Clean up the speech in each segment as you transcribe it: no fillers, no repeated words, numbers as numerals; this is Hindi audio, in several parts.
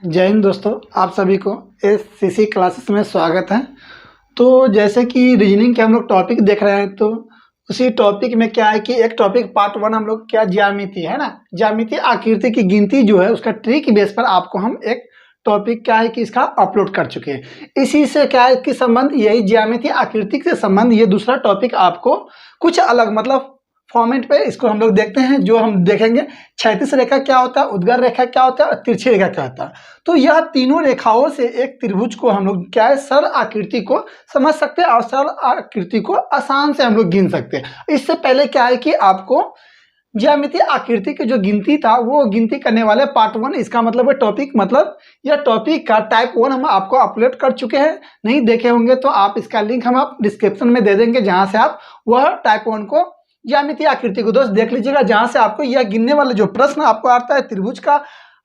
जय हिंद दोस्तों, आप सभी को एससीसी क्लासेस में स्वागत है। तो जैसे कि रीजनिंग के हम लोग टॉपिक देख रहे हैं, तो उसी टॉपिक में क्या है कि एक टॉपिक पार्ट 1 हम लोग क्या ज्यामिति है ना, ज्यामिति आकृति की गिनती जो है उसका ट्रिक बेस पर आपको हम एक टॉपिक क्या है कि इसका अपलोड कर चुके हैं। इसी से क्या है कि संबंध यही ज्यामिति आकृति से संबंध ये दूसरा टॉपिक आपको कुछ अलग मतलब फॉर्मेट पे इसको हम लोग देखते हैं। जो हम देखेंगे क्षैतिज रेखा क्या होता है, उद्गर रेखा क्या होता है और तिरछी रेखा क्या होता है। तो यह तीनों रेखाओं से एक त्रिभुज को हम लोग क्या है सरल आकृति को समझ सकते हैं और सरल आकृति को आसान से हम लोग गिन सकते हैं। इससे पहले क्या है कि आपको ज्यामितीय आकृति की जो गिनती था वो गिनती करने वाले पार्ट 1 इसका मतलब है टॉपिक मतलब यह टॉपिक का टाइप 1 हम आपको अपलोड कर चुके हैं। नहीं देखे होंगे तो आप इसका लिंक हम आप डिस्क्रिप्शन में दे देंगे, जहां से आप वह टाइप 1 को ज्यामितीय आकृति को दोस्त देख लीजिएगा, जहां से आपको यह गिनने वाले जो प्रश्न आपको आता है त्रिभुज का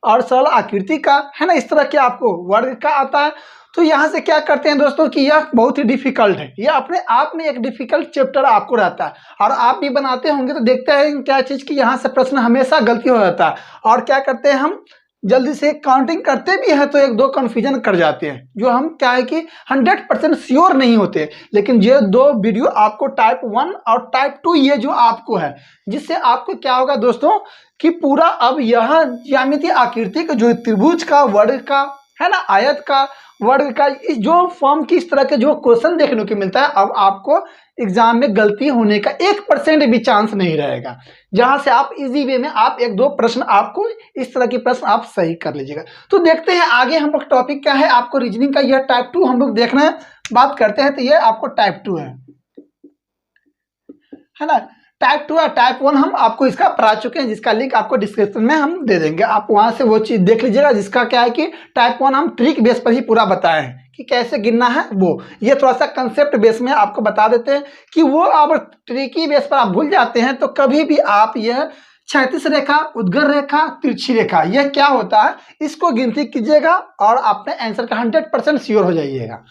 और सरल आकृति का है ना, इस तरह के आपको वर्ग का आता है। तो यहाँ से क्या करते हैं दोस्तों कि यह बहुत ही डिफिकल्ट है, यह अपने आप में एक डिफिकल्ट चैप्टर आपको रहता है और आप भी बनाते होंगे तो देखते हैं क्या चीज की यहाँ से प्रश्न हमेशा गलती हो जाता है और क्या करते हैं हम जल्दी से काउंटिंग करते भी हैं तो एक दो कंफ्यूजन कर जाते हैं, जो हम क्या है कि 100% श्योर नहीं होते। लेकिन ये दो वीडियो आपको टाइप 1 और टाइप 2 ये जो आपको है, जिससे आपको क्या होगा दोस्तों कि पूरा अब यह ज्यामितीय आकृति का जो त्रिभुज का वर्ग का है ना, आयत का वर्ग का इस जो फॉर्म की इस तरह के जो क्वेश्चन देखने को मिलता है, अब आपको एग्जाम में गलती होने का 1% भी चांस नहीं रहेगा, जहां से आप इजी वे में आप एक दो प्रश्न आपको इस तरह के प्रश्न आप सही कर लीजिएगा। तो देखते हैं आगे हम लोग टॉपिक क्या है। आपको रीजनिंग का यह टाइप 2 हम लोग देखना है, बात करते हैं। तो ये आपको टाइप 2 है ना, टाइप 2 और टाइप 1 हम आपको इसका पढ़ा चुके हैं, जिसका लिंक आपको डिस्क्रिप्शन में हम दे देंगे, आप वहां से वो चीज देख लीजिएगा। जिसका क्या है कि टाइप 1 हम ट्रिक बेस पर ही पूरा बताए हैं कि कैसे गिनना है। वो ये थोड़ा सा कंसेप्ट बेस में आपको बता देते हैं कि वो अब ट्रिकी बेस पर आप भूल जाते हैं तो कभी भी आप यह क्षैतिज रेखा, उद्गर रेखा, तिरछी रेखा यह क्या होता है इसको गिनती कीजिएगा और अपने आंसर का 100% श्योर हो जाइएगा।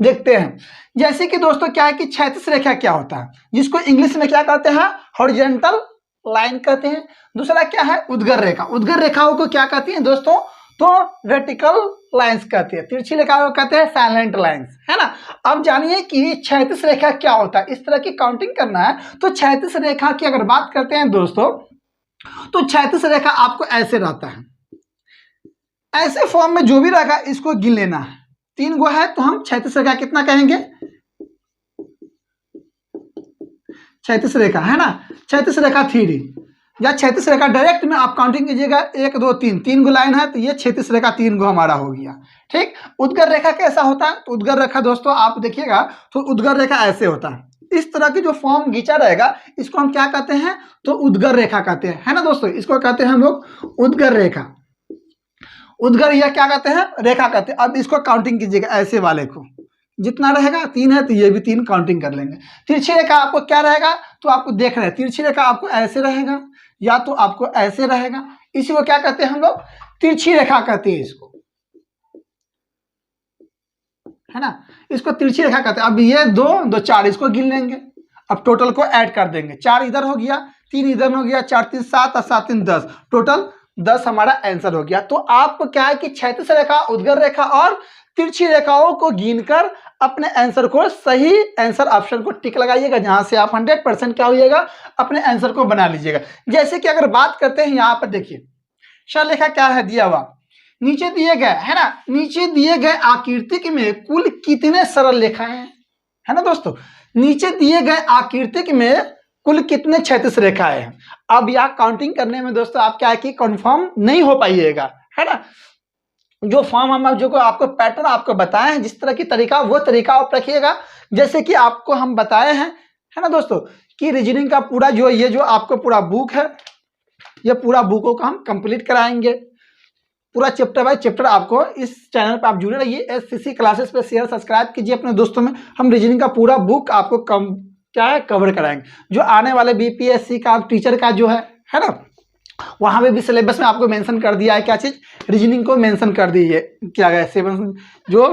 देखते हैं जैसे कि दोस्तों क्या है कि क्षैतिज रेखा क्या होता है, जिसको इंग्लिश में क्या कहते हैं हॉरिजॉन्टल लाइन कहते हैं। दूसरा क्या है उद्गर रेखा, उद्गर रेखाओं को क्या कहती हैं दोस्तों तो वर्टिकल लाइंस कहते हैं। तिरछी रेखाओं को कहते हैं साइलेंट लाइंस, है ना। अब जानिए कि क्षैतिज रेखा क्या होता है। इस तरह की काउंटिंग करना है तो क्षैतिज रेखा की अगर बात करते हैं दोस्तों तो क्षैतिज रेखा आपको ऐसे रहता है, ऐसे फॉर्म में जो भी रहेगा इसको गिन लेना है। 3 गो है तो हम क्षैतिज रेखा कितना कहेंगे, क्षैतिज रेखा है ना, क्षैतिज रेखा 3 या क्षैतिज रेखा डायरेक्ट में आप काउंटिंग कीजिएगा 1 2 3 गो लाइन है तो ये क्षैतिज रेखा 3 गो हमारा हो गया। ठीक, उद्गर रेखा कैसा होता है तो उद्गर रेखा दोस्तों आप देखिएगा तो उद्गर रेखा ऐसे होता है, इस तरह की जो फॉर्म खींचा रहेगा इसको हम क्या कहते हैं तो उद्गर रेखा कहते हैं, है ना दोस्तों। इसको कहते हैं हम लोग उद्गर रेखा, उद्गर यह क्या कहते हैं रेखा कहते हैं। अब इसको काउंटिंग कीजिएगा, ऐसे वाले को जितना रहेगा 3 है तो ये भी 3 काउंटिंग कर लेंगे। तिरछी रेखा आपको क्या रहेगा तो आपको देख रहे हैं तिरछी रेखा आपको ऐसे रहेगा या तो आपको ऐसे रहेगा, इसी को क्या कहते हैं हम लोग तिरछी रेखा कहते हैं इसको, है ना, इसको तिरछी रेखा कहते हैं। अब ये 2 2 4 इसको गिन लेंगे, अब टोटल को ऐड कर देंगे, 4 इधर हो गया 3 इधर हो गया, 4 3 7 और 7 3 10, टोटल 10 हमारा आंसर हो गया। तो आपको क्या है कि क्षैतिज रेखा, उद्गर रेखा और तिरछी रेखाओं को गिनकर अपने आंसर को सही आंसर ऑप्शन को टिक लगाइएगा, जहां से आप 100% क्या होइएगा अपने आंसर को बना लीजिएगा। जैसे कि अगर बात करते हैं यहाँ पर देखिए सरल रेखा क्या है दिया हुआ, नीचे दिए गए है ना, नीचे दिए गए आकृतिक में कुल कितने सरल रेखाएं हैं, है ना दोस्तों। नीचे दिए गए आकृतिक में कुल कितने क्षैतिज रेखाएं हैं। अब यह काउंटिंग करने में दोस्तों आप क्या है कि कंफर्म नहीं हो पाइएगा, है ना। जो फॉर्म हम जो आपको पैटर्न आपको बताए हैं, जिस तरह की तरीका वो तरीका आप रखिएगा जैसे कि आपको हम बताए हैं, है ना दोस्तों कि रीजनिंग का पूरा जो ये जो आपको पूरा बुक है, ये पूरा बुकों को हम कंप्लीट कराएंगे, पूरा चैप्टर बाय चैप्टर आपको इस चैनल पर आप जुड़े रहिए। एससीसी क्लासेस पे शेयर सब्सक्राइब कीजिए अपने दोस्तों में, हम रीजनिंग का पूरा बुक आपको क्या है कवर कराएंगे। जो आने वाले बीपीएससी का टीचर का जो है ना, वहां पे भी सिलेबस में आपको मेंशन कर दिया है क्या चीज, रीजनिंग को मेंशन कर दी है किया गया 7 जो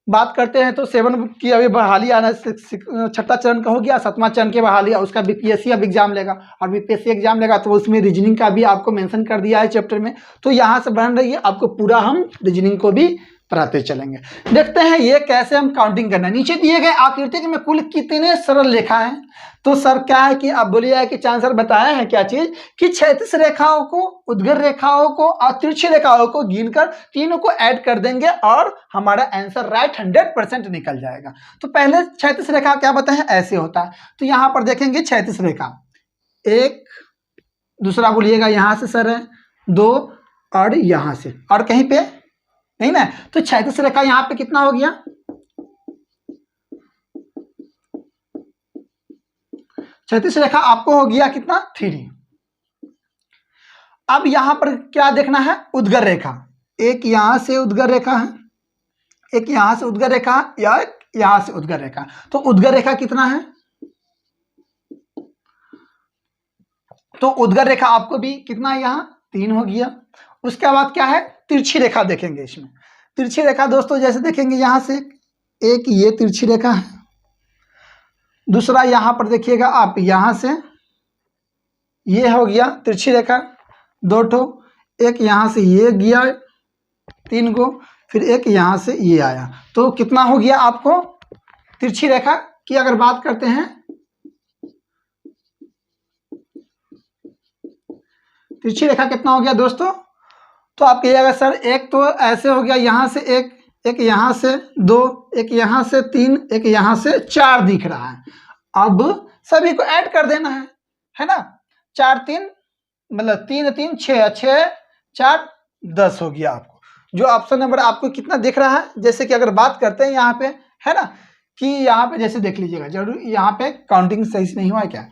बात करते हैं तो 7 की अभी बहाली आना, छठा चरण का हो गया, 7वां चरण की बहाली, उसका बीपीएससी अब एग्जाम लेगा, और बीपीएससी एग्जाम लेगा तो उसमें रीजनिंग का भी आपको मेंशन कर दिया है चैप्टर में। तो यहाँ से बन रही है आपको पूरा, हम रीजनिंग को भी पढ़ाते चलेंगे। देखते हैं ये कैसे हम काउंटिंग करना है। नीचे दिए गए आकृति में कुल कितने सरल रेखा है। तो सर क्या है कि आप बोलिए कि चांद सर बताया है क्या चीज कि क्षैतिज रेखाओं को, उद्गर रेखाओं को और तिरछी रेखाओं को गिनकर तीनों को ऐड कर देंगे और हमारा आंसर राइट 100% निकल जाएगा। तो पहले क्षैतिज रेखा क्या बताएं, ऐसे होता है। तो यहां पर देखेंगे क्षैतिज रेखा एक, दूसरा बोलिएगा यहां से सर है 2, और यहां से, और कहीं पे नहीं ना। तो क्षैतिज रेखा यहां पे कितना हो गया, क्षैतिज रेखा आपको हो गया कितना 3। अब यहां पर क्या देखना है, उद्गर रेखा, एक यहां से उद्गर रेखा है, एक यहां से उद्गर रेखा या एक यहां से उद्गर रेखा। तो उद्गर रेखा कितना है, तो उद्गर रेखा आपको भी कितना है, यहां 3 हो गया। उसके बाद क्या है, तिरछी रेखा देखेंगे। इसमें तिरछी रेखा दोस्तों जैसे देखेंगे यहां से एक ये तिरछी रेखा है, दूसरा यहां पर देखिएगा आप यहां से ये हो गया तिरछी रेखा 2 ठो, एक यहां से ये गया 3 गो, फिर एक यहां से ये आया। तो कितना हो गया आपको तिरछी रेखा की अगर बात करते हैं, तिरछी रेखा कितना हो गया दोस्तों। तो आप कहिएगा सर एक तो ऐसे हो गया, यहां से एक, एक यहां से 2, एक यहां से 3, एक यहां से 4 दिख रहा है। अब सभी को ऐड कर देना है ना। 4 3 मतलब 3 3 6, 6 4 10 हो गया आपको। जो ऑप्शन नंबर आपको कितना दिख रहा है, जैसे कि अगर बात करते हैं यहाँ पे है ना, कि यहाँ पे जैसे देख लीजिएगा जरूर, यहाँ पे काउंटिंग सही से नहीं हुआ है क्या,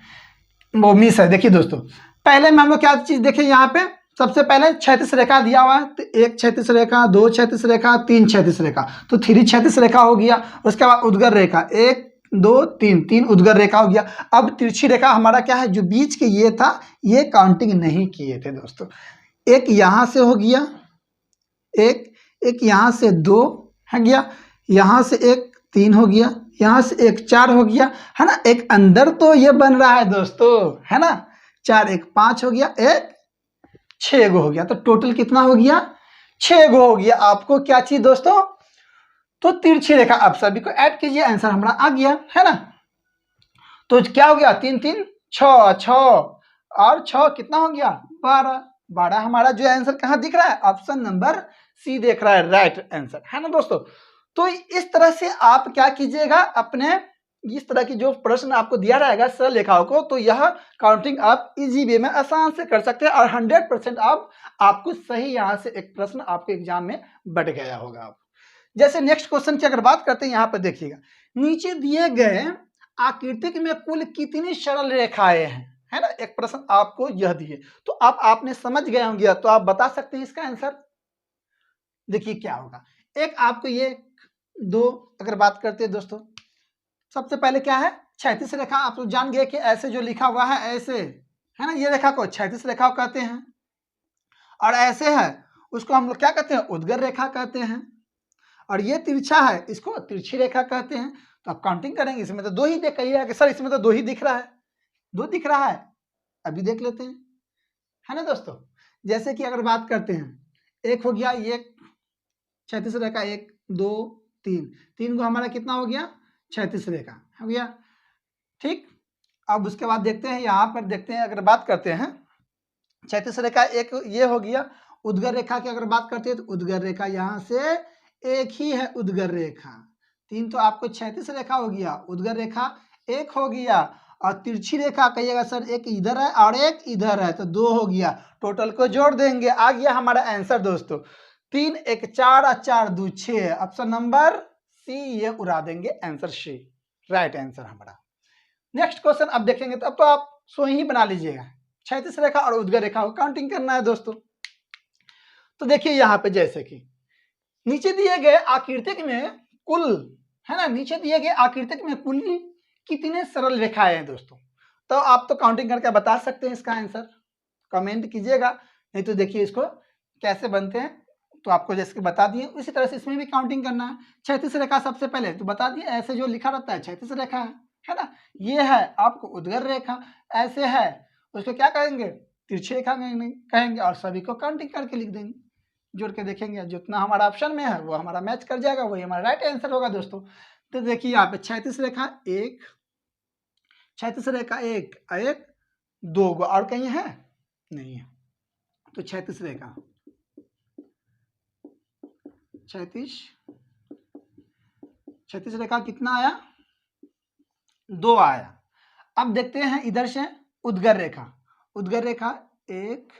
वो मिस है। देखिए दोस्तों पहले में हम लोग क्या चीज देखें, यहाँ पे सबसे पहले क्षैतिज रेखा दिया हुआ है, तो 1 क्षैतिज रेखा, 2 क्षैतिज रेखा, 3 क्षैतिज रेखा, तो 3 क्षैतिज रेखा हो गया। उसके बाद उद्गर रेखा 1 2 3, 3 उद्गर रेखा हो गया। अब तिरछी रेखा हमारा क्या है, जो बीच के ये था ये काउंटिंग नहीं किए थे दोस्तों। एक यहां से हो गया एक, एक यहां से 2 है गया, यहां से एक 3 हो गया, यहां से एक 4 हो गया है ना। एक अंदर तो ये बन रहा है दोस्तों है ना, 4 1 5 हो गया, एक 6 गो हो गया। तो टोटल कितना हो गया, 6 गो हो गया। आपको क्या चाहिए दोस्तों, तो तिरछी रेखा। आप सभी को ऐड कीजिए, आंसर हमारा आ गया है ना। तो क्या हो गया 3 3 6 6 और 6 कितना हो गया 12, 12 हमारा जो आंसर कहाँ दिख रहा है, ऑप्शन नंबर सी देख रहा है, राइट आंसर है ना दोस्तों। तो इस तरह से आप क्या कीजिएगा, अपने इस तरह की जो प्रश्न आपको दिया रहेगा सरल रेखाओं को, तो यह काउंटिंग आप इजी वे में आसान से कर सकते हैं और 100% आपको सही यहाँ से एक प्रश्न आपके एग्जाम में बढ़ गया होगा। आप जैसे नेक्स्ट क्वेश्चन की अगर बात करते हैं, यहाँ पर देखिएगा नीचे दिए गए आकृति में कुल कितनी सरल रेखाएं हैं, है ना। एक प्रश्न आपको यह दिए, तो आपने समझ गए होंगे, तो आप बता सकते हैं इसका आंसर। देखिए क्या होगा, एक आपको ये 2 अगर बात करते हैं दोस्तों, सबसे पहले क्या है क्षैतिज रेखा। आप लोग जान गए कि ऐसे जो लिखा हुआ है ऐसे है ना, ये रेखा को क्षैतिज रेखा कहते हैं, और ऐसे है उसको हम लोग क्या कहते हैं, उद्गर रेखा कहते हैं, और ये तिरछा है इसको तिरछी रेखा कहते हैं। तो आप काउंटिंग करेंगे, इसमें तो 2 ही देख कहिएगा कि सर इसमें तो 2 ही दिख रहा है, 2 दिख रहा है, अभी देख लेते हैं है ना दोस्तों। जैसे कि अगर बात करते हैं, एक हो गया ये क्षैतिज रेखा 1 2 3, 3 को हमारा कितना हो गया क्षैतिज रेखा हो गया, ठीक। अब उसके बाद देखते हैं, यहाँ पर देखते हैं अगर बात करते हैं क्षैतिज रेखा एक ये हो गया। उद्गर रेखा की अगर बात करते हैं तो उद्गर रेखा यहाँ से एक ही है, उद्गर रेखा 3 तो आपको क्षैतिज रेखा हो गया, उद्गर रेखा 1 हो गया, और तिरछी रेखा कहिएगा सर एक इधर है और एक इधर है, तो 2 हो गया। टोटल को जोड़ देंगे, आ गया हमारा आंसर दोस्तों 3 1 4 और 4 2 6, ऑप्शन नंबर सी ये उड़ा देंगे, आंसर सी राइट आंसर हमारा। नेक्स्ट क्वेश्चन अब देखेंगे, तो अब तो आप सो ही बना लीजिएगा, क्षैतिज रेखा और उद्गर रेखा को काउंटिंग करना है दोस्तों। तो देखिए यहाँ पे जैसे कि नीचे दिए गए आकृतिक में कुल है ना, नीचे दिए गए आकृतिक में कुल कितने सरल रेखाएं हैं दोस्तों। तो आप तो काउंटिंग करके बता सकते हैं इसका आंसर, कमेंट कीजिएगा, नहीं तो देखिए इसको कैसे बनते हैं, तो आपको जैसे कि बता दिए, उसी तरह से इसमें भी काउंटिंग करना है। क्षैतिज रेखा सबसे पहले तो बता दिए, ऐसे जो लिखा रहता है क्षैतिज रेखा है ना। ये है आपको उद्गर रेखा, ऐसे है उसको क्या कहेंगे, तिरछी रेखा कहेंगे, और सभी को काउंटिंग करके लिख देंगे, जोड़ के देखेंगे जितना हमारा ऑप्शन में है वो हमारा मैच कर जाएगा, वही हमारा राइट आंसर होगा दोस्तों। तो देखिए यहाँ पे क्षैतिज रेखा एक, क्षैतिज रेखा एक, एक दो गो और कहीं है नहीं है, तो क्षैतिज रेखा, क्षैतिज रेखा कितना आया, 2 आया। अब देखते हैं इधर से उद्गर रेखा, उद्गर रेखा 1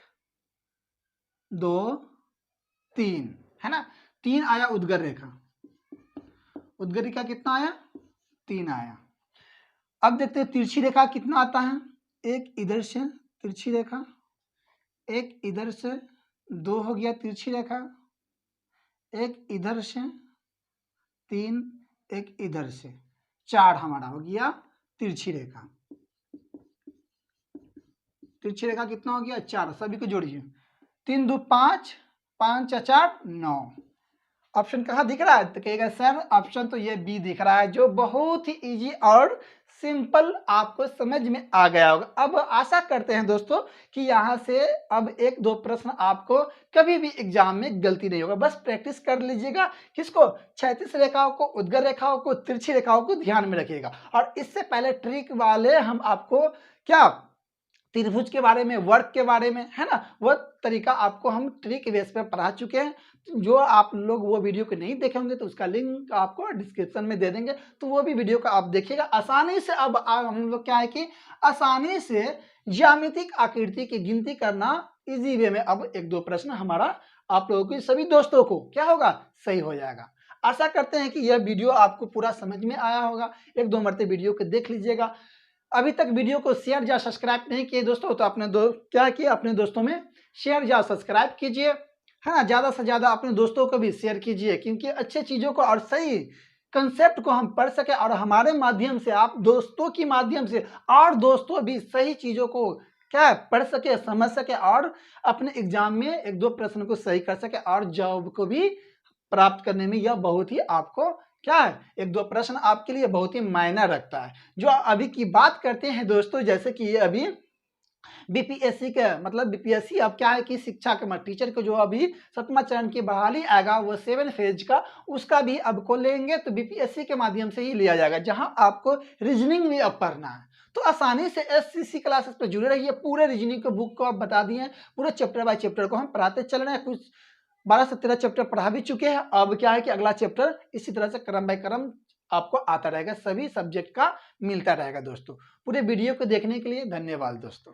2 3 है ना, 3 आया उद्गर रेखा, उद्गर रेखा कितना आया, 3 आया। अब देखते हैं तिरछी रेखा कितना आता है, एक इधर से तिरछी रेखा, एक इधर से, 2 हो गया तिरछी रेखा, एक इधर से 3, एक इधर से 4 हमारा हो गया तिरछी रेखा। तिरछी रेखा कितना हो गया, 4, सभी को जोड़िए, 3 2 5, 5 4 9। ऑप्शन कहाँ दिख रहा है, तो कहेगा सर ऑप्शन तो ये बी दिख रहा है, जो बहुत ही इजी और सिंपल आपको समझ में आ गया होगा। अब आशा करते हैं दोस्तों कि यहाँ से अब 1-2 प्रश्न आपको कभी भी एग्जाम में गलती नहीं होगा, बस प्रैक्टिस कर लीजिएगा। किसको, क्षैतिज रेखाओं को, उद्गर रेखाओं को, तिरछी रेखाओं को ध्यान में रखिएगा। और इससे पहले ट्रिक वाले हम आपको क्या त्रिभुज के बारे में, वर्ग के बारे में, है ना, वो तरीका आपको हम ट्रिक बेस पे पढ़ा चुके हैं। जो आप लोग वो वीडियो को नहीं देखे होंगे तो उसका लिंक आपको डिस्क्रिप्शन में दे देंगे, तो वो भी वीडियो को आप देखिएगा आसानी से। अब हम लोग क्या है कि आसानी से ज्यामितिक आकृति की गिनती करना इजी वे में, अब 1-2 प्रश्न हमारा आप लोगों के सभी दोस्तों को क्या होगा, सही हो जाएगा। आशा करते हैं कि यह वीडियो आपको पूरा समझ में आया होगा। 1-2 मरते वीडियो को देख लीजिएगा। अभी तक वीडियो को शेयर या सब्सक्राइब नहीं किए दोस्तों, तो अपने क्या किए, अपने दोस्तों में शेयर या सब्सक्राइब कीजिए, है ना। ज़्यादा से ज़्यादा अपने दोस्तों को भी शेयर कीजिए, क्योंकि अच्छे चीज़ों को और सही कंसेप्ट को हम पढ़ सके, और हमारे माध्यम से आप दोस्तों की माध्यम से और दोस्तों भी सही चीज़ों को क्या पढ़ सके, समझ सके, और अपने एग्जाम में 1-2 प्रश्न को सही कर सके, और जॉब को भी प्राप्त करने में यह बहुत ही आपको क्या है, 1-2 प्रश्न आपके लिए बहुत ही मायना रखता है। जो अभी की बात करते हैं दोस्तों, जैसे कि ये अभी बीपीएससी के मतलब बीपीएससी अब क्या है कि शिक्षा के टीचर को जो अभी 7वां चरण की बहाली आएगा, वो 7 फेज का, उसका भी अब को लेंगे तो बीपीएससी के माध्यम से ही लिया जाएगा, जहां आपको रीजनिंग भी अब पढ़ना है। तो आसानी से एससीसी क्लासेस पे जुड़े रहिए। पूरे रीजनिंग के बुक को आप बता दिए, पूरे चैप्टर बाय चैप्टर को हम पढ़ाते चल रहे हैं। कुछ 12 से 13 चैप्टर पढ़ा भी चुके हैं। अब क्या है कि अगला चैप्टर इसी तरह से क्रम बाय क्रम आपको आता रहेगा, सभी सब्जेक्ट का मिलता रहेगा दोस्तों। पूरे वीडियो को देखने के लिए धन्यवाद दोस्तों।